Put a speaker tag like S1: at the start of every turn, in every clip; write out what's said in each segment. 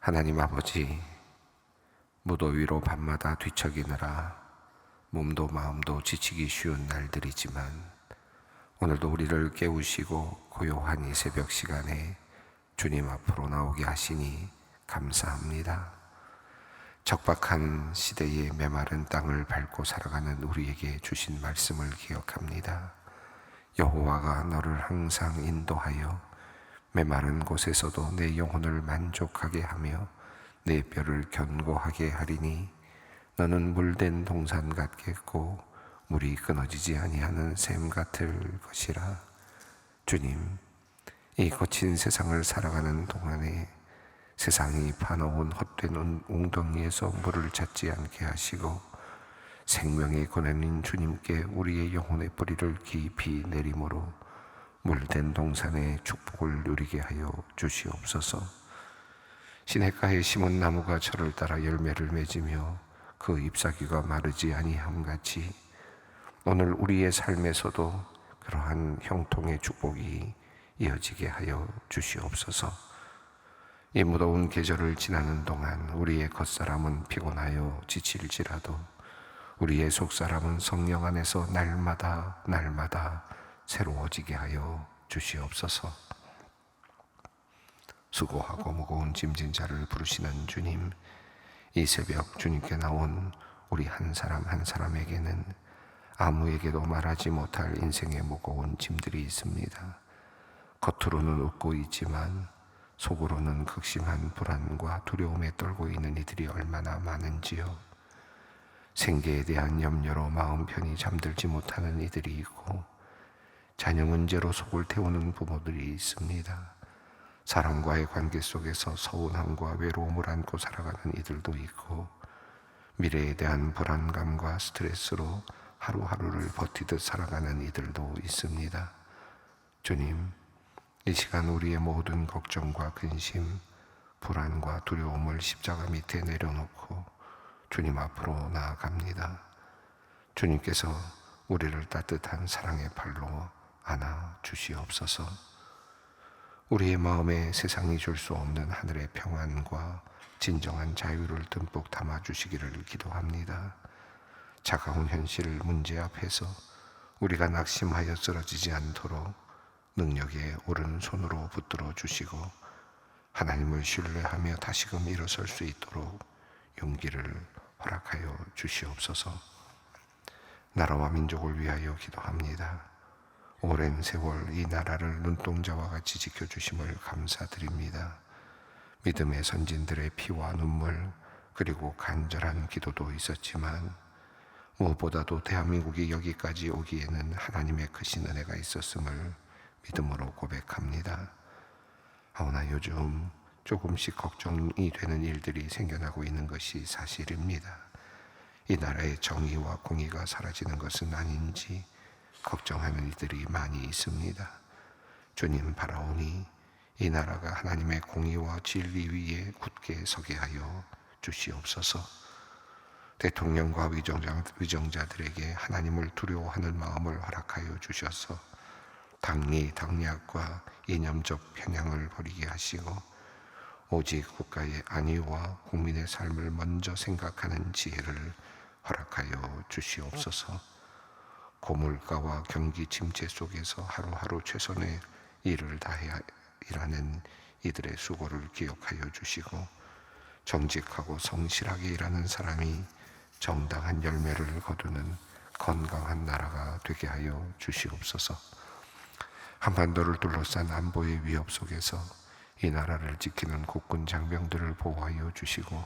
S1: 하나님 아버지, 무더위로 밤마다 뒤척이느라 몸도 마음도 지치기 쉬운 날들이지만 오늘도 우리를 깨우시고 고요한 이 새벽 시간에 주님 앞으로 나오게 하시니 감사합니다. 적박한 시대의 메마른 땅을 밟고 살아가는 우리에게 주신 말씀을 기억합니다. 여호와가 너를 항상 인도하여 메마른 곳에서도 내 영혼을 만족하게 하며 내 뼈를 견고하게 하리니 너는 물된 동산 같겠고 물이 끊어지지 아니하는 샘 같을 것이라. 주님, 이 거친 세상을 살아가는 동안에 세상이 파놓은 헛된 웅덩이에서 물을 찾지 않게 하시고 생명의 권한인 주님께 우리의 영혼의 뿌리를 깊이 내림으로 물된 동산의 축복을 누리게 하여 주시옵소서. 시냇가에 심은 나무가 철을 따라 열매를 맺으며 그 잎사귀가 마르지 아니함 같이 오늘 우리의 삶에서도 그러한 형통의 축복이 이어지게 하여 주시옵소서. 이 무더운 계절을 지나는 동안 우리의 겉사람은 피곤하여 지칠지라도 우리의 속사람은 성령 안에서 날마다 새로워지게 하여 주시옵소서. 수고하고 무거운 짐진 자를 부르시는 주님, 이 새벽 주님께 나온 우리 한 사람 한 사람에게는 아무에게도 말하지 못할 인생의 무거운 짐들이 있습니다. 겉으로는 웃고 있지만 속으로는 극심한 불안과 두려움에 떨고 있는 이들이 얼마나 많은지요. 생계에 대한 염려로 마음 편히 잠들지 못하는 이들이 있고 자녀 문제로 속을 태우는 부모들이 있습니다. 사람과의 관계 속에서 서운함과 외로움을 안고 살아가는 이들도 있고 미래에 대한 불안감과 스트레스로 하루하루를 버티듯 살아가는 이들도 있습니다. 주님, 이 시간 우리의 모든 걱정과 근심, 불안과 두려움을 십자가 밑에 내려놓고 주님 앞으로 나아갑니다. 주님께서 우리를 따뜻한 사랑의 팔로 안아 주시옵소서. 우리의 마음에 세상이 줄 수 없는 하늘의 평안과 진정한 자유를 듬뿍 담아 주시기를 기도합니다. 차가운 현실 문제 앞에서 우리가 낙심하여 쓰러지지 않도록 능력의 오른손으로 붙들어 주시고 하나님을 신뢰하며 다시금 일어설 수 있도록 용기를 허락하여 주시옵소서. 나라와 민족을 위하여 기도합니다. 오랜 세월 이 나라를 눈동자와 같이 지켜주심을 감사드립니다. 믿음의 선진들의 피와 눈물 그리고 간절한 기도도 있었지만 무엇보다도 대한민국이 여기까지 오기에는 하나님의 크신 은혜가 있었음을 믿음으로 고백합니다. 하오나 요즘 조금씩 걱정이 되는 일들이 생겨나고 있는 것이 사실입니다. 이 나라의 정의와 공의가 사라지는 것은 아닌지 걱정하는 이들이 많이 있습니다. 주님 바라오니 이 나라가 하나님의 공의와 진리 위에 굳게 서게 하여 주시옵소서. 대통령과 위정자들에게 하나님을 두려워하는 마음을 허락하여 주셔서 당리, 당략과 이념적 편향을 버리게 하시고 오직 국가의 안위와 국민의 삶을 먼저 생각하는 지혜를 허락하여 주시옵소서. 고물가와 경기 침체 속에서 하루하루 최선의 일을 다해야 일하는 이들의 수고를 기억하여 주시고 정직하고 성실하게 일하는 사람이 정당한 열매를 거두는 건강한 나라가 되게 하여 주시옵소서. 한반도를 둘러싼 안보의 위협 속에서 이 나라를 지키는 국군 장병들을 보호하여 주시고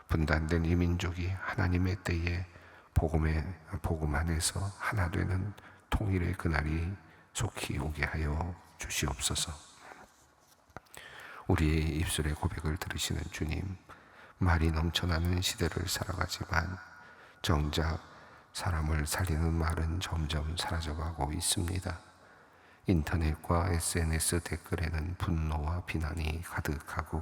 S1: 분단된 이 민족이 하나님의 때에 복음 안에서 하나 되는 통일의 그날이 속히 오게 하여 주시옵소서. 우리의 입술의 고백을 들으시는 주님, 말이 넘쳐나는 시대를 살아가지만 정작 사람을 살리는 말은 점점 사라져가고 있습니다. 인터넷과 SNS 댓글에는 분노와 비난이 가득하고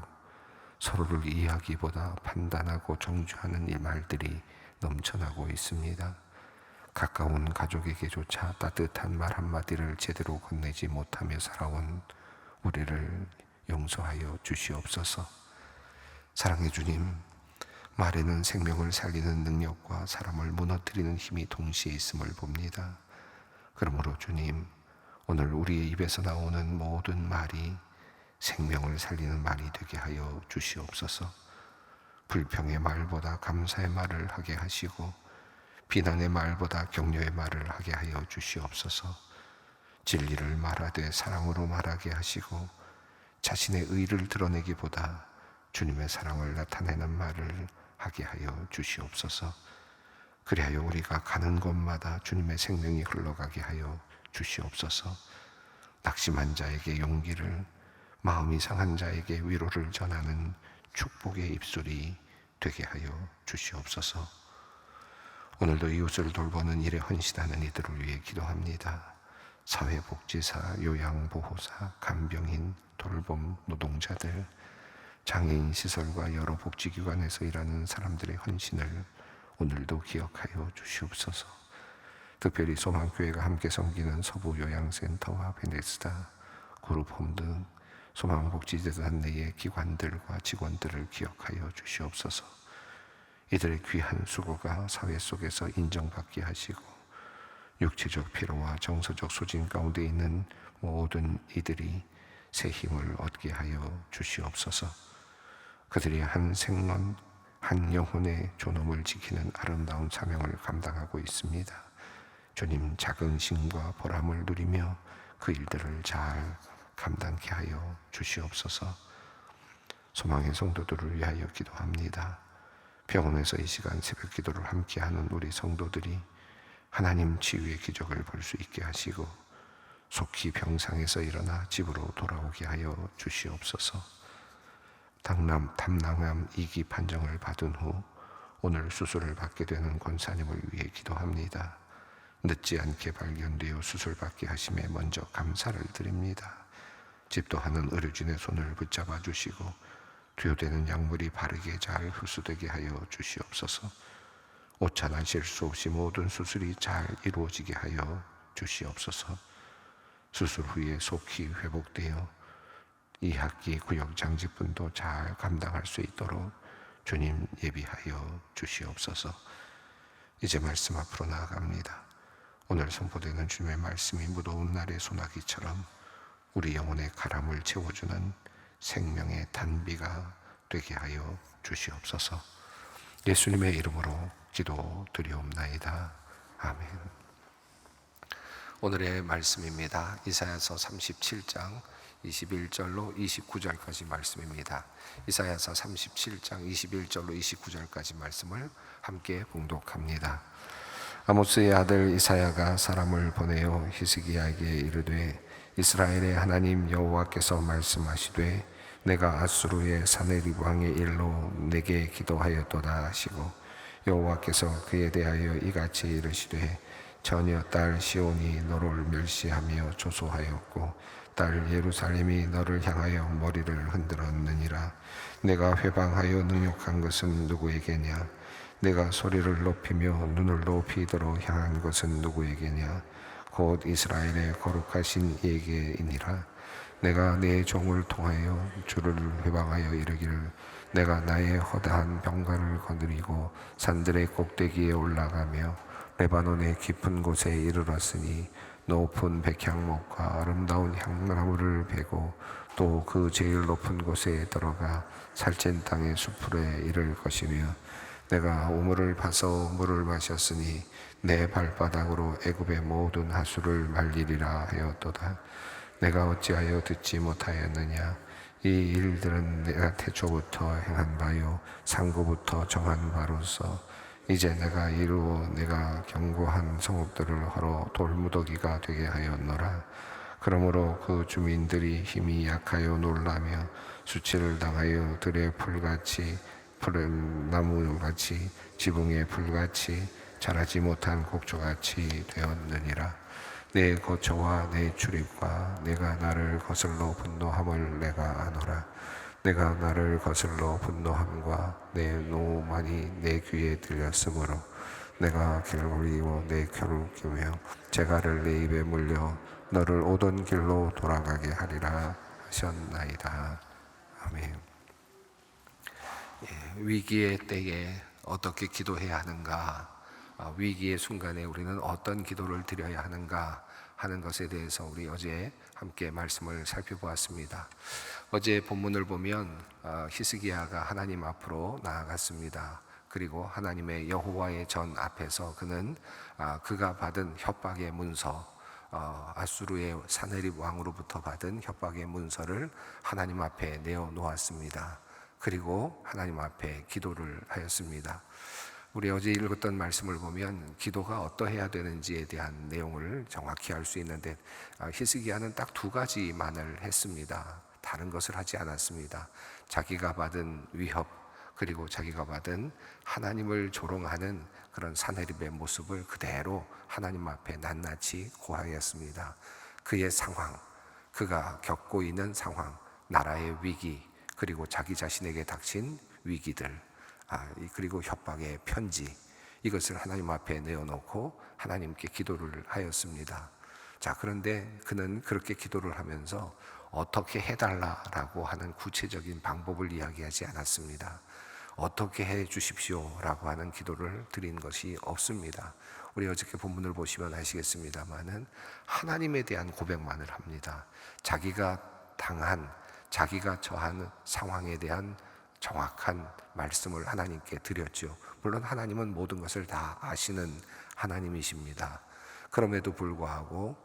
S1: 서로를 이해하기보다 판단하고 정죄하는 이 말들이 넘쳐나고 있습니다. 가까운 가족에게조차 따뜻한 말 한마디를 제대로 건네지 못하며 살아온 우리를 용서하여 주시옵소서. 사랑의 주님, 말에는 생명을 살리는 능력과 사람을 무너뜨리는 힘이 동시에 있음을 봅니다. 그러므로 주님, 오늘 우리의 입에서 나오는 모든 말이 생명을 살리는 말이 되게 하여 주시옵소서. 불평의 말보다 감사의 말을 하게 하시고 비난의 말보다 격려의 말을 하게 하여 주시옵소서. 진리를 말하되 사랑으로 말하게 하시고 자신의 의를 드러내기보다 주님의 사랑을 나타내는 말을 하게 하여 주시옵소서. 그리하여 우리가 가는 곳마다 주님의 생명이 흘러가게 하여 주시옵소서. 낙심한 자에게 용기를, 마음이 상한 자에게 위로를 전하는 축복의 입술이 되게 하여 주시옵소서. 오늘도 이웃을 돌보는 일에 헌신하는 이들을 위해 기도합니다. 사회복지사, 요양보호사, 간병인, 돌봄 노동자들, 장애인 시설과 여러 복지기관에서 일하는 사람들의 헌신을 오늘도 기억하여 주시옵소서. 특별히 소망교회가 함께 섬기는 서부요양센터와 베네스다, 그룹홈 등 소망복지재단 내의 기관들과 직원들을 기억하여 주시옵소서. 이들의 귀한 수고가 사회 속에서 인정받게 하시고 육체적 피로와 정서적 소진 가운데 있는 모든 이들이 새 힘을 얻게 하여 주시옵소서. 그들이 한 생명, 한 영혼의 존엄을 지키는 아름다운 사명을 감당하고 있습니다. 주님, 자긍심과 보람을 누리며 그 일들을 잘 감당케 하여 주시옵소서. 소망의 성도들을 위하여 기도합니다. 병원에서 이 시간 새벽 기도를 함께하는 우리 성도들이 하나님 치유의 기적을 볼 수 있게 하시고 속히 병상에서 일어나 집으로 돌아오게 하여 주시옵소서. 담낭암 2기 판정을 받은 후 오늘 수술을 받게 되는 권사님을 위해 기도합니다. 늦지 않게 발견되어 수술받게 하심에 먼저 감사를 드립니다. 집도하는 의료진의 손을 붙잡아 주시고 투여되는 약물이 바르게 잘 흡수되게 하여 주시옵소서. 오차나 실수 없이 모든 수술이 잘 이루어지게 하여 주시옵소서. 수술 후에 속히 회복되어 2학기 구역 장직분도 잘 감당할 수 있도록 주님 예비하여 주시옵소서. 이제 말씀 앞으로 나아갑니다. 오늘 선포되는 주님의 말씀이 무더운 날의 소나기처럼 우리 영혼의 가람을 채워주는 생명의 단비가 되게 하여 주시옵소서. 예수님의 이름으로 기도드리옵나이다. 아멘. 오늘의 말씀입니다. 이사야서 37장 21절로 29절까지 말씀입니다. 이사야서 37장 21절로 29절까지 말씀을 함께 봉독합니다. 아모스의 아들 이사야가 사람을 보내어 히스기야에게 이르되 이스라엘의 하나님 여호와께서 말씀하시되 내가 아수르의 사네립 왕의 일로 내게 기도하였도다 하시고 여호와께서 그에 대하여 이같이 이르시되 전혀 딸 시온이 너를 멸시하며 조소하였고 딸 예루살렘이 너를 향하여 머리를 흔들었느니라. 내가 회방하여 능욕한 것은 누구에게냐? 내가 소리를 높이며 눈을 높이도록 향한 것은 누구에게냐? 곧 이스라엘의 거룩하신 이에게이니라. 내가 내 종을 통하여 주를 회방하여 이르기를 내가 나의 허다한 병가를 거느리고 산들의 꼭대기에 올라가며 레바논의 깊은 곳에 이르렀으니 높은 백향목과 아름다운 향나무를 베고 또 그 제일 높은 곳에 들어가 살찐 땅의 수풀에 이를 것이며 내가 우물을 파서 물을 마셨으니 내 발바닥으로 애굽의 모든 하수를 말리리라 하였도다. 내가 어찌하여 듣지 못하였느냐? 이 일들은 내가 태초부터 행한 바요 상고부터 정한 바로서 이제 내가 이루어 내가 경고한 성읍들을 헐어 돌무더기가 되게 하였노라. 그러므로 그 주민들이 힘이 약하여 놀라며 수치를 당하여 들의 풀같이 푸른 나무같이 지붕의 풀같이 자라지 못한 곡조같이 되었느니라. 내 거처와 내 출입과 내가 나를 거슬러 분노함을 내가 아노라. 내가 나를 거슬러 분노함과 내 노만이 내 귀에 들렸으므로 내가 길고리워 내 혀를 끼며 재갈을 내 입에 물려 너를 오던 길로 돌아가게 하리라 하셨나이다. 아멘. 위기의 때에 어떻게 기도해야 하는가, 위기의 순간에 우리는 어떤 기도를 드려야 하는가 하는 것에 대해서 우리 어제 함께 말씀을 살펴보았습니다. 어제 본문을 보면 히스기야가 하나님 앞으로 나아갔습니다. 그리고 하나님의 여호와의 전 앞에서 그는 그가 받은 협박의 문서, 아수르의 사네립 왕으로부터 받은 협박의 문서를 하나님 앞에 내어놓았습니다. 그리고 하나님 앞에 기도를 하였습니다. 우리 어제 읽었던 말씀을 보면 기도가 어떠해야 되는지에 대한 내용을 정확히 알 수 있는데, 히스기야는 딱 두 가지만을 했습니다. 다른 것을 하지 않았습니다. 자기가 받은 위협, 그리고 자기가 받은 하나님을 조롱하는 그런 사네립의 모습을 그대로 하나님 앞에 낱낱이 고하였습니다. 그의 상황, 그가 겪고 있는 상황, 나라의 위기, 그리고 자기 자신에게 닥친 위기들, 그리고 협박의 편지, 이것을 하나님 앞에 내어놓고 하나님께 기도를 하였습니다. 자, 그런데 그는 그렇게 기도를 하면서 어떻게 해달라라고 하는 구체적인 방법을 이야기하지 않았습니다. 어떻게 해 주십시오라고 하는 기도를 드린 것이 없습니다. 우리 어저께 본문을 보시면 아시겠습니다만은 하나님에 대한 고백만을 합니다. 자기가 당한, 자기가 처한 상황에 대한 정확한 말씀을 하나님께 드렸죠. 물론 하나님은 모든 것을 다 아시는 하나님이십니다. 그럼에도 불구하고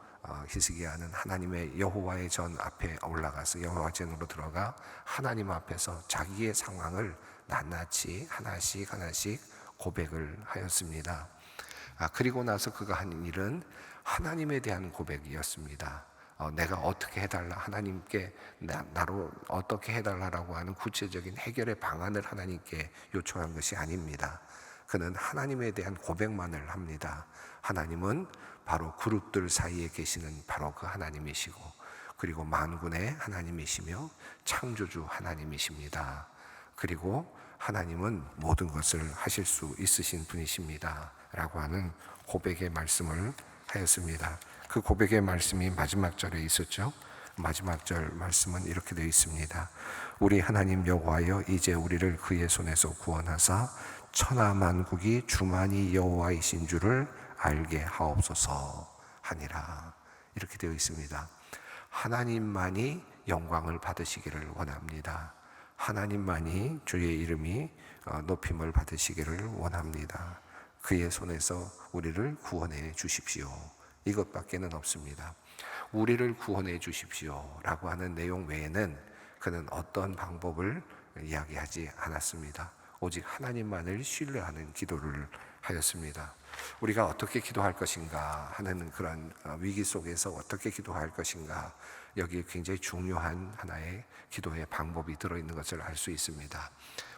S1: 히스기야는 하나님의 여호와의 전 앞에 올라가서 여호와 전으로 들어가 하나님 앞에서 자기의 상황을 낱낱이 하나씩 고백을 하였습니다. 그리고 나서 그가 한 일은 하나님에 대한 고백이었습니다. 내가 어떻게 해달라, 하나님께 나로 어떻게 해달라라고 하는 구체적인 해결의 방안을 하나님께 요청한 것이 아닙니다. 그는 하나님에 대한 고백만을 합니다. 하나님은 바로 그룹들 사이에 계시는 바로 그 하나님이시고, 그리고 만군의 하나님이시며 창조주 하나님이십니다. 그리고 하나님은 모든 것을 하실 수 있으신 분이십니다 라고 하는 고백의 말씀을 하였습니다. 그 고백의 말씀이 마지막 절에 있었죠. 마지막 절 말씀은 이렇게 되어 있습니다. 우리 하나님 여호와여, 이제 우리를 그의 손에서 구원하사 천하 만국이 주만이 여호와이신 줄을 알게 하옵소서 하니라. 이렇게 되어 있습니다. 하나님만이 영광을 받으시기를 원합니다. 하나님만이 주의 이름이 높임을 받으시기를 원합니다. 그의 손에서 우리를 구원해 주십시오. 이것밖에는 없습니다. 우리를 구원해 주십시오 라고 하는 내용 외에는 그는 어떤 방법을 이야기하지 않았습니다. 오직 하나님만을 신뢰하는 기도를 하였습니다. 우리가 어떻게 기도할 것인가 하는 그런 위기 속에서 어떻게 기도할 것인가, 여기에 굉장히 중요한 하나의 기도의 방법이 들어있는 것을 알 수 있습니다.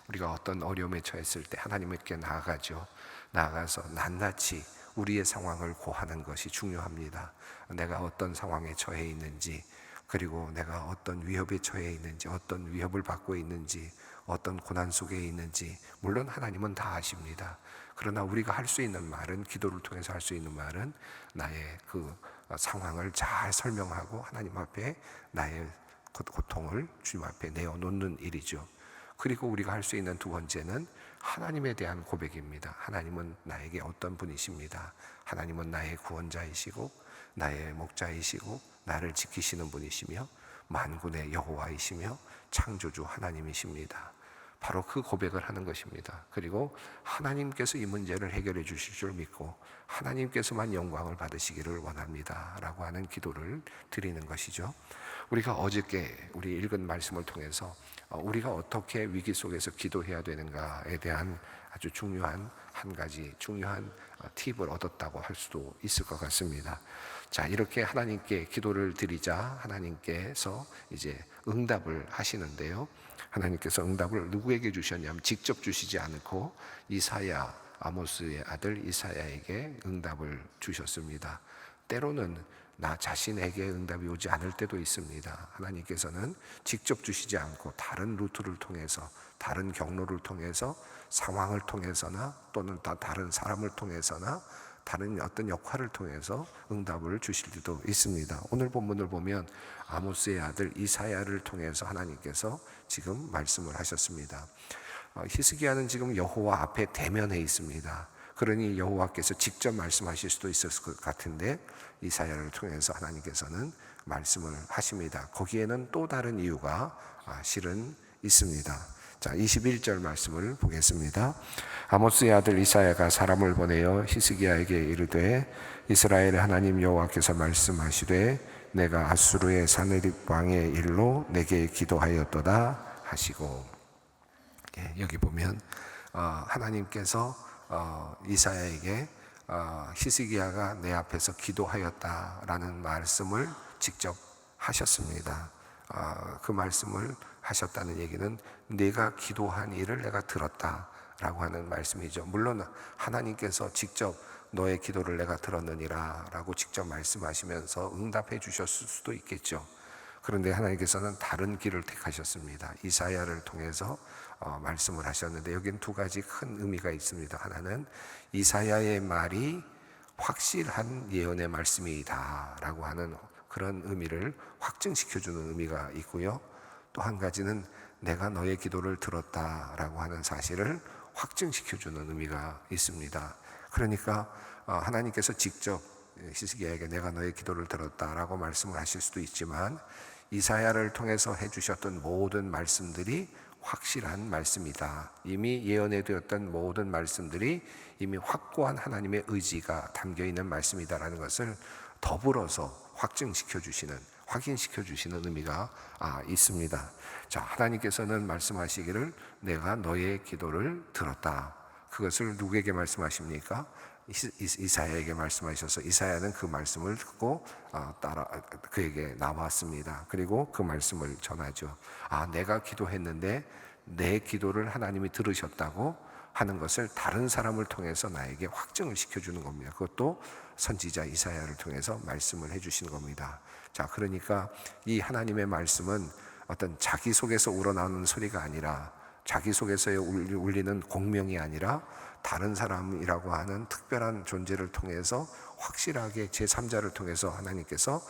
S1: 우리가 어떤 어려움에 처했을 때 하나님께 나아가죠. 나아가서 낱낱이 우리의 상황을 고하는 것이 중요합니다. 내가 어떤 상황에 처해 있는지, 그리고 내가 어떤 위협에 처해 있는지, 어떤 위협을 받고 있는지, 어떤 고난 속에 있는지, 물론 하나님은 다 아십니다. 그러나 우리가 할 수 있는 말은, 기도를 통해서 할 수 있는 말은 나의 그 상황을 잘 설명하고 하나님 앞에 나의 고통을 주님 앞에 내어놓는 일이죠. 그리고 우리가 할 수 있는 두 번째는 하나님에 대한 고백입니다. 하나님은 나에게 어떤 분이십니다. 하나님은 나의 구원자이시고 나의 목자이시고 나를 지키시는 분이시며 만군의 여호와이시며 창조주 하나님이십니다. 바로 그 고백을 하는 것입니다. 그리고 하나님께서 이 문제를 해결해 주실 줄 믿고 하나님께서만 영광을 받으시기를 원합니다 라고 하는 기도를 드리는 것이죠. 우리가 어저께 우리 읽은 말씀을 통해서 우리가 어떻게 위기 속에서 기도해야 되는가에 대한 아주 중요한 한 가지 중요한 팁을 얻었다고 할 수도 있을 것 같습니다. 자, 이렇게 하나님께 기도를 드리자 하나님께서 이제 응답을 하시는데요. 하나님께서 응답을 누구에게 주셨냐면 직접 주시지 않고 이사야, 아모스의 아들 이사야에게 응답을 주셨습니다. 때로는 나 자신에게 응답이 오지 않을 때도 있습니다. 하나님께서는 직접 주시지 않고 다른 루트를 통해서, 다른 경로를 통해서, 상황을 통해서나 또는 다른 사람을 통해서나 다른 어떤 역할을 통해서 응답을 주실 때도 있습니다. 오늘 본문을 보면 아모스의 아들 이사야를 통해서 하나님께서 지금 말씀을 하셨습니다. 히스기야는 지금 여호와 앞에 대면해 있습니다. 그러니 여호와께서 직접 말씀하실 수도 있을 것 같은데 이사야를 통해서 하나님께서는 말씀을 하십니다. 거기에는 또 다른 이유가 실은 있습니다. 자, 21절 말씀을 보겠습니다. 아모스의 아들 이사야가 사람을 보내어 히스기야에게 이르되 이스라엘의 하나님 여호와께서 말씀하시되 내가 아수르의 사느립 왕의 일로 내게 기도하였도다 하시고, 여기 보면 하나님께서 이사야에게 히스기야가 내 앞에서 기도하였다라는 말씀을 직접 하셨습니다. 그 말씀을 하셨다는 얘기는 내가 기도한 일을 내가 들었다라고 하는 말씀이죠. 물론 하나님께서 직접 너의 기도를 내가 들었느니라 라고 직접 말씀하시면서 응답해 주셨을 수도 있겠죠. 그런데 하나님께서는 다른 길을 택하셨습니다. 이사야를 통해서 말씀을 하셨는데 여기는 두 가지 큰 의미가 있습니다. 하나는 이사야의 말이 확실한 예언의 말씀이다 라고 하는 그런 의미를 확증시켜주는 의미가 있고요. 또 한 가지는 내가 너의 기도를 들었다라고 하는 사실을 확증시켜주는 의미가 있습니다. 그러니까 하나님께서 직접 히스기야에게 내가 너의 기도를 들었다라고 말씀을 하실 수도 있지만 이사야를 통해서 해주셨던 모든 말씀들이 확실한 말씀이다. 이미 예언해 두었던 모든 말씀들이 이미 확고한 하나님의 의지가 담겨있는 말씀이다라는 것을 더불어서 확증시켜 주시는, 확인시켜 주시는 의미가 있습니다. 자, 하나님께서는 말씀하시기를 내가 너의 기도를 들었다. 그것을 누구에게 말씀하십니까? 이사야에게 말씀하셔서 이사야는 그 말씀을 듣고 따라 그에게 나왔습니다. 그리고 그 말씀을 전하죠. 내가 기도했는데 내 기도를 하나님이 들으셨다고 하는 것을 다른 사람을 통해서 나에게 확증을 시켜주는 겁니다. 그것도 선지자 이사야를 통해서 말씀을 해주시는 겁니다. 자, 그러니까 이 하나님의 말씀은 어떤 자기 속에서 우러나오는 소리가 아니라, 자기 속에서 울리는 공명이 아니라 다른 사람이라고 하는 특별한 존재를 통해서 확실하게 제3자를 통해서 하나님께서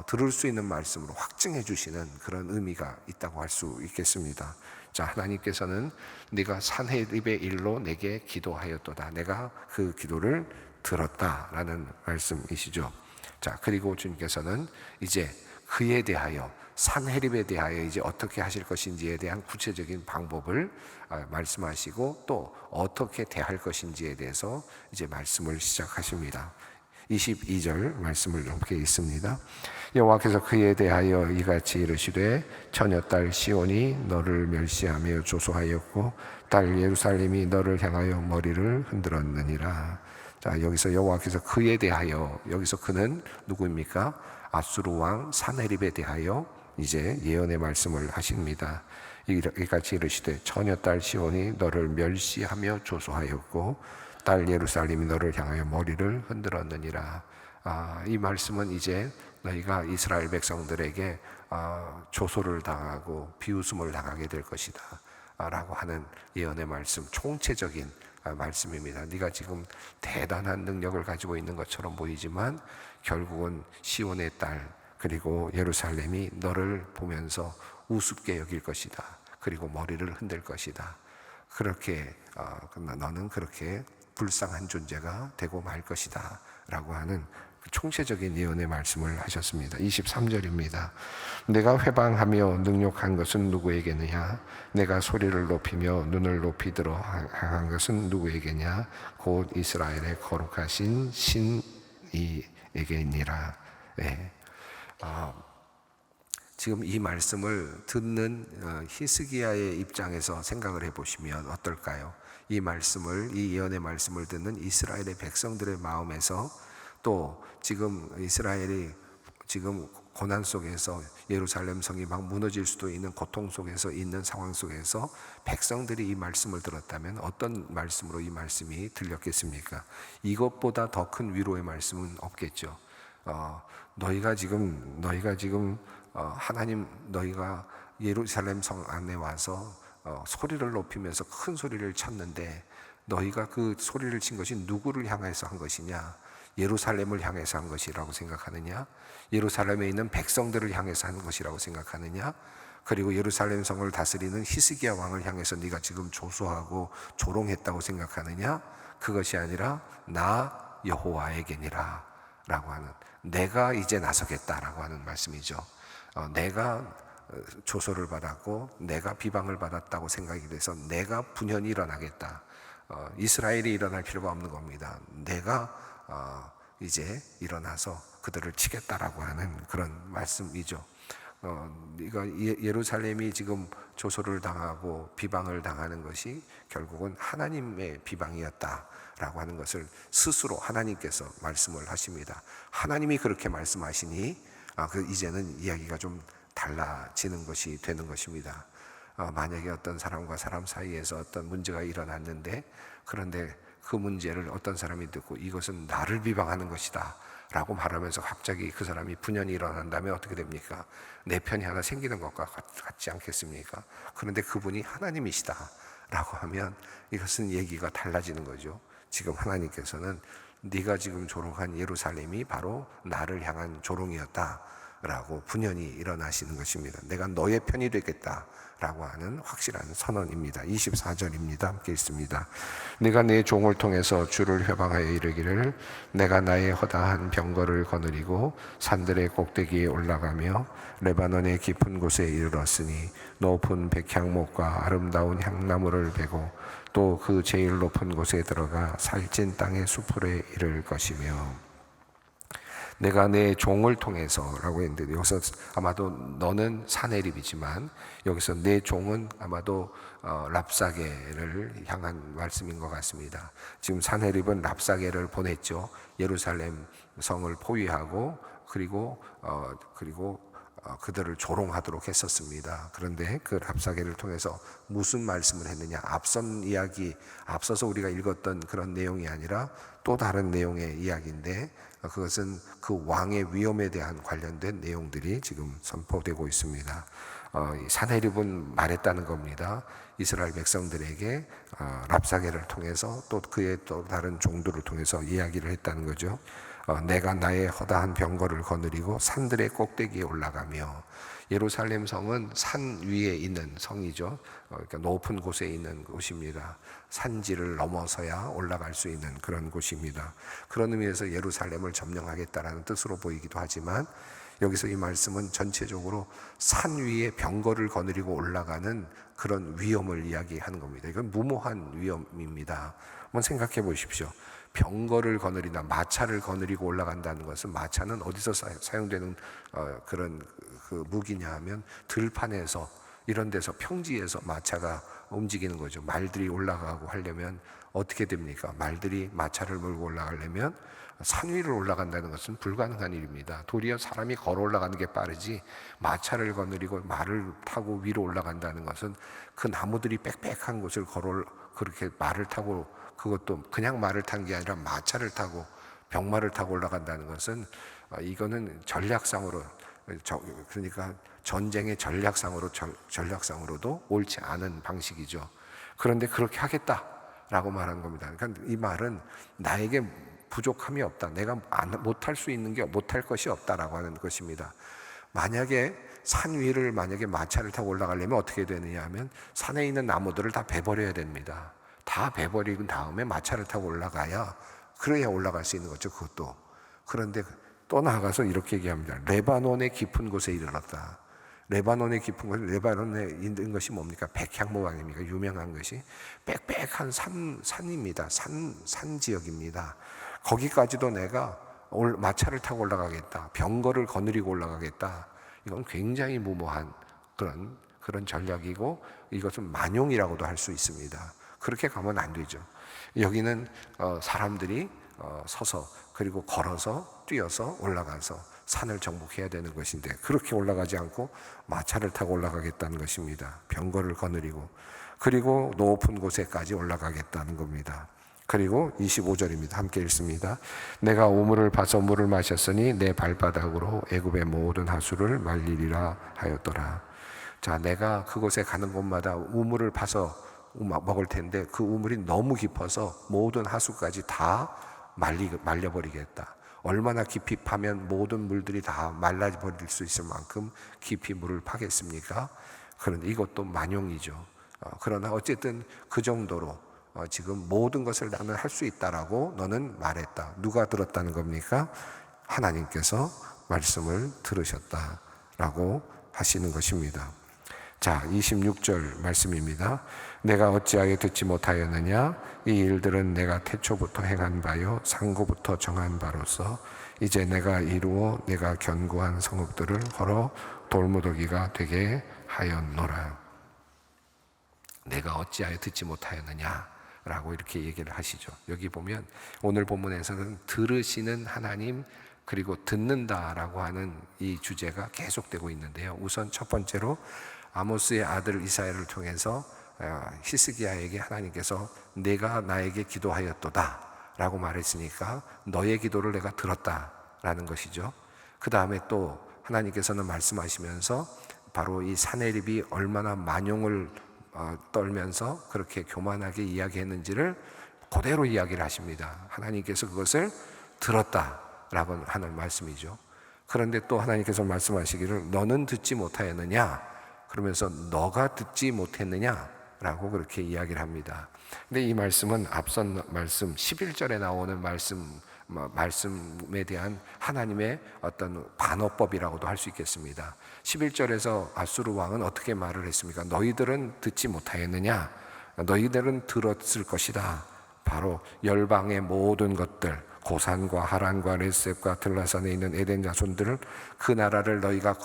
S1: 들을 수 있는 말씀으로 확증해 주시는 그런 의미가 있다고 할 수 있겠습니다. 자, 하나님께서는 네가 산헤립의 일로 내게 기도하였도다. 내가 그 기도를 들었다라는 말씀이시죠. 자, 그리고 주님께서는 이제 그에 대하여, 산헤립에 대하여 이제 어떻게 하실 것인지에 대한 구체적인 방법을 말씀하시고 또 어떻게 대할 것인지에 대해서 이제 말씀을 시작하십니다. 22절 말씀을 함께 읽습니다. 여호와께서 그에 대하여 이같이 이르시되 처녀딸 시온이 너를 멸시하며 조소하였고 딸 예루살렘이 너를 향하여 머리를 흔들었느니라. 자, 여기서 여호와께서 그에 대하여, 여기서 그는 누구입니까? 아수르 왕 산헤립에 대하여 이제 예언의 말씀을 하십니다. 이같이 이르시되 처녀딸 시온이 너를 멸시하며 조소하였고 딸 예루살렘이 너를 향하여 머리를 흔들었느니라. 이 말씀은 이제 너희가 이스라엘 백성들에게 조소를 당하고 비웃음을 당하게 될 것이다 라고 하는 예언의 말씀, 총체적인 말씀입니다. 네가 지금 대단한 능력을 가지고 있는 것처럼 보이지만 결국은 시온의 딸 그리고 예루살렘이 너를 보면서 우습게 여길 것이다. 그리고 머리를 흔들 것이다. 그렇게 너는 그렇게 불쌍한 존재가 되고 말 것이다 라고 하는 총체적인 예언의 말씀을 하셨습니다. 23절입니다. 내가 회방하며 능욕한 것은 누구에게느냐? 내가 소리를 높이며 눈을 높이 들어 향한 것은 누구에게냐? 곧 이스라엘의 거룩하신 신이에게니라. 네. 지금 이 말씀을 듣는 히스기야의 입장에서 생각을 해보시면 어떨까요? 이 말씀을, 이 예언의 말씀을 듣는 이스라엘의 백성들의 마음에서 또 지금 이스라엘이 지금 고난 속에서 예루살렘 성이 막 무너질 수도 있는 고통 속에서 있는 상황 속에서 백성들이 이 말씀을 들었다면 어떤 말씀으로 이 말씀이 들렸겠습니까? 이것보다 더 큰 위로의 말씀은 없겠죠. 너희가 지금 하나님, 너희가 예루살렘 성 안에 와서 소리를 높이면서 큰 소리를 쳤는데 너희가 그 소리를 친 것이 누구를 향해서 한 것이냐? 예루살렘을 향해서 한 것이라고 생각하느냐? 예루살렘에 있는 백성들을 향해서 한 것이라고 생각하느냐? 그리고 예루살렘 성을 다스리는 히스기야 왕을 향해서 네가 지금 조소하고 조롱했다고 생각하느냐? 그것이 아니라 나 여호와에게니라 라고 하는, 내가 이제 나서겠다라고 하는 말씀이죠. 내가 조소를 받았고 내가 비방을 받았다고 생각이 돼서 내가 분연히 일어나겠다. 이스라엘이 일어날 필요가 없는 겁니다. 내가 이제 일어나서 그들을 치겠다라고 하는 그런 말씀이죠. 예루살렘이 지금 조소를 당하고 비방을 당하는 것이 결국은 하나님의 비방이었다라고 하는 것을 스스로 하나님께서 말씀을 하십니다. 하나님이 그렇게 말씀하시니 이제는 이야기가 좀 달라지는 것이 되는 것입니다. 만약에 어떤 사람과 사람 사이에서 어떤 문제가 일어났는데, 그런데 그 문제를 어떤 사람이 듣고 이것은 나를 비방하는 것이다 라고 말하면서 갑자기 그 사람이 분연이 일어난다면 어떻게 됩니까? 내 편이 하나 생기는 것과 같지 않겠습니까? 그런데 그분이 하나님이시다 라고 하면 이것은 얘기가 달라지는 거죠. 지금 하나님께서는 네가 지금 조롱한 예루살렘이 바로 나를 향한 조롱이었다 라고 분연히 일어나시는 것입니다. 내가 너의 편이 되겠다 라고 하는 확실한 선언입니다. 24절입니다. 함께 읽습니다. 네가 내 종을 통해서 주를 회방하여 이르기를 내가 나의 허다한 병거를 거느리고 산들의 꼭대기에 올라가며 레바논의 깊은 곳에 이르렀으니 높은 백향목과 아름다운 향나무를 베고 또 그 제일 높은 곳에 들어가 살찐 땅의 수풀에 이를 것이며, 내가 내 종을 통해서라고 했는데 여기서 아마도 너는 사내립이지만 여기서 내 종은 아마도 랍사게를 향한 말씀인 것 같습니다. 지금 사내립은 랍사게를 보냈죠. 예루살렘 성을 포위하고 그리고 그들을 조롱하도록 했었습니다. 그런데 그 랍사게를 통해서 무슨 말씀을 했느냐? 앞서서 우리가 읽었던 그런 내용이 아니라 또 다른 내용의 이야기인데, 그것은 그 왕의 위엄에 대한 관련된 내용들이 지금 선포되고 있습니다. 사내립은 말했다는 겁니다. 이스라엘 백성들에게 랍사게를 통해서 또 그의 또 다른 종들을 통해서 이야기를 했다는 거죠. 내가 나의 허다한 병거를 거느리고 산들의 꼭대기에 올라가며, 예루살렘 성은 산 위에 있는 성이죠. 그러니까 높은 곳에 있는 곳입니다. 산지를 넘어서야 올라갈 수 있는 그런 곳입니다. 그런 의미에서 예루살렘을 점령하겠다라는 뜻으로 보이기도 하지만 여기서 이 말씀은 전체적으로 산 위에 병거를 거느리고 올라가는 그런 위험을 이야기하는 겁니다. 이건 무모한 위험입니다. 한번 생각해 보십시오. 병거를 거느리나 마차를 거느리고 올라간다는 것은, 마차는 어디서 사용되는 그런 그 무기냐 하면 들판에서 이런 데서 평지에서 마차가 움직이는 거죠. 말들이 올라가고 하려면 어떻게 됩니까? 말들이 마차를 몰고 올라가려면 산 위를 올라간다는 것은 불가능한 일입니다. 도리어 사람이 걸어 올라가는 게 빠르지, 마차를 거느리고 말을 타고 위로 올라간다는 것은 그 나무들이 빽빽한 곳을 그렇게 말을 타고, 그것도 그냥 말을 탄 게 아니라 마차를 타고 병마를 타고 올라간다는 것은 이거는 전략상으로, 그러니까 전쟁의 전략상으로도 옳지 않은 방식이죠. 그런데 그렇게 하겠다라고 말한 겁니다. 그러니까 이 말은 나에게 부족함이 없다, 내가 못할 수 있는 게, 못할 것이 없다라고 하는 것입니다. 만약에 산 위를 만약에 마차를 타고 올라가려면 어떻게 되느냐 하면 산에 있는 나무들을 다 베버려야 됩니다. 다 베버린 다음에 마차를 타고 올라가야, 그래야 올라갈 수 있는 거죠, 그것도. 그런데 또 나아가서 이렇게 얘기합니다. 레바논의 깊은 곳에 이르렀다. 레바논의 깊은 곳, 레바논에 있는 것이 뭡니까? 백향목 아닙니까? 유명한 것이 빽빽한 산입니다. 산 지역입니다. 거기까지도 내가 마차를 타고 올라가겠다, 병거를 거느리고 올라가겠다. 이건 굉장히 무모한 그런 전략이고, 이것은 만용이라고도 할 수 있습니다. 그렇게 가면 안 되죠. 여기는 사람들이 서서 그리고 걸어서 뛰어서 올라가서 산을 정복해야 되는 것인데, 그렇게 올라가지 않고 마차를 타고 올라가겠다는 것입니다. 병거를 거느리고, 그리고 높은 곳에까지 올라가겠다는 겁니다. 그리고 25절입니다. 함께 읽습니다. 내가 우물을 파서 물을 마셨으니 내 발바닥으로 애굽의 모든 하수를 말리리라 하였더라. 자, 내가 그곳에 가는 곳마다 우물을 파서 먹을 텐데 그 우물이 너무 깊어서 모든 하수까지 다 말려버리겠다. 얼마나 깊이 파면 모든 물들이 다 말라버릴 수 있을 만큼 깊이 물을 파겠습니까? 그런데 이것도 만용이죠. 그러나 어쨌든 그 정도로 지금 모든 것을 나는 할 수 있다라고 너는 말했다. 누가 들었다는 겁니까? 하나님께서 말씀을 들으셨다라고 하시는 것입니다. 자, 26절 말씀입니다. 내가 어찌하여 듣지 못하였느냐? 이 일들은 내가 태초부터 행한 바요 상고부터 정한 바로서 이제 내가 이루어 내가 견고한 성읍들을 걸어 돌무더기가 되게 하였노라. 내가 어찌하여 듣지 못하였느냐? 라고 이렇게 얘기를 하시죠. 여기 보면 오늘 본문에서는 들으시는 하나님 그리고 듣는다라고 하는 이 주제가 계속되고 있는데요. 우선 첫 번째로 아모스의 아들 이사야를 통해서 히스기야에게 하나님께서 내가 나에게 기도하였도다 라고 말했으니까 너의 기도를 내가 들었다라는 것이죠. 그 다음에 또 하나님께서는 말씀하시면서 바로 이 사내립이 얼마나 만용을 떨면서 그렇게 교만하게 이야기했는지를 그대로 이야기를 하십니다. 하나님께서 그것을 들었다라고 하는 말씀이죠. 그런데 또 하나님께서 말씀하시기를 너는 듣지 못하였느냐? 그러면서 너가 듣지 못했느냐라고 그렇게 이야기를 합니다. 근데 이 말씀은 앞선 말씀 11절에 나오는 말씀에 대한 하나님의 어떤 반어법이라고도 할 수 있겠습니다. 11절에서 아수르 왕은 어떻게 말을 했습니까? 너희들은 듣지 못하였느냐? 너희들은 들었을 것이다. 바로 열방의 모든 것들, 고산과 하란과 레셉과 들라산에 있는 에덴 자손들을 그 나라를 너희가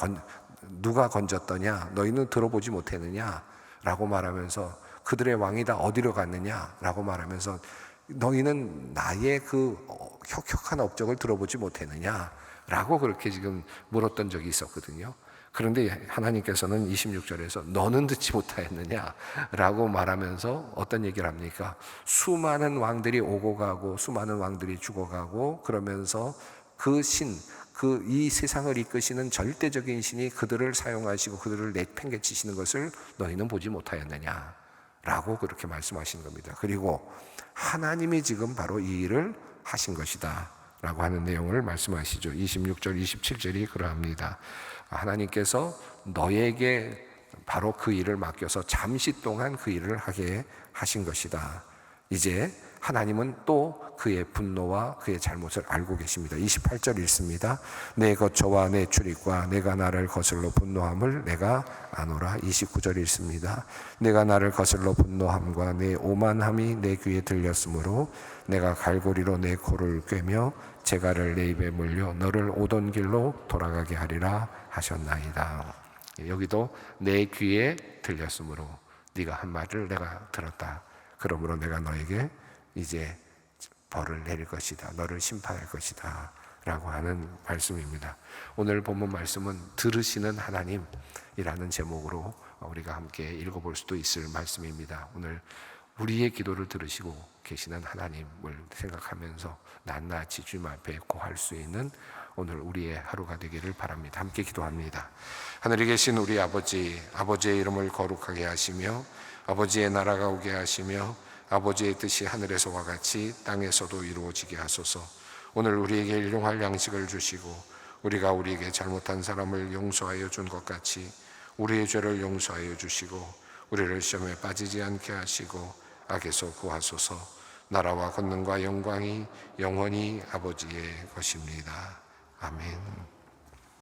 S1: 누가 건졌더냐? 너희는 들어보지 못했느냐? 라고 말하면서 그들의 왕이 다 어디로 갔느냐? 라고 말하면서 너희는 나의 그 혁혁한 업적을 들어보지 못했느냐? 라고 그렇게 지금 물었던 적이 있었거든요. 그런데 하나님께서는 26절에서 너는 듣지 못하였느냐? 라고 말하면서 어떤 얘기를 합니까? 수많은 왕들이 오고 가고 수많은 왕들이 죽어가고 그러면서 이 세상을 이끄시는 절대적인 신이 그들을 사용하시고 그들을 내팽개치시는 것을 너희는 보지 못하였느냐? 라고 그렇게 말씀하시는 겁니다. 그리고 하나님이 지금 바로 이 일을 하신 것이다 라고 하는 내용을 말씀하시죠. 26절 27절이 그러합니다. 하나님께서 너에게 바로 그 일을 맡겨서 잠시 동안 그 일을 하게 하신 것이다. 이제 하나님은 또 그의 분노와 그의 잘못을 알고 계십니다. 28절 읽습니다. 내 거처와 내 출입과 내가 나를 거슬러 분노함을 내가 아노라. 29절 읽습니다. 내가 나를 거슬러 분노함과 내 오만함이 내 귀에 들렸으므로 내가 갈고리로 내 코를 꿰며 재갈을 내 입에 물려 너를 오던 길로 돌아가게 하리라 하셨나이다. 여기도 내 귀에 들렸으므로 네가 한 말을 내가 들었다. 그러므로 내가 너에게 이제 벌을 내릴 것이다. 너를 심판할 것이다. 라고 하는 말씀입니다. 오늘 본문 말씀은 들으시는 하나님이라는 제목으로 우리가 함께 읽어볼 수도 있을 말씀입니다. 오늘 우리의 기도를 들으시고 계시는 하나님을 생각하면서 낱낱이 주님 앞에 고할 수 있는 오늘 우리의 하루가 되기를 바랍니다. 함께 기도합니다. 하늘에 계신 우리 아버지, 아버지의 이름을 거룩하게 하시며 아버지의 나라가 오게 하시며 아버지의 뜻이 하늘에서와 같이 땅에서도 이루어지게 하소서. 오늘 우리에게 일용할 양식을 주시고 우리가 우리에게 잘못한 사람을 용서하여 준 것 같이 우리의 죄를 용서하여 주시고 우리를 시험에 빠지지 않게 하시고 악에서 구하소서. 나라와 권능과 영광이 영원히 아버지의 것입니다. 아멘.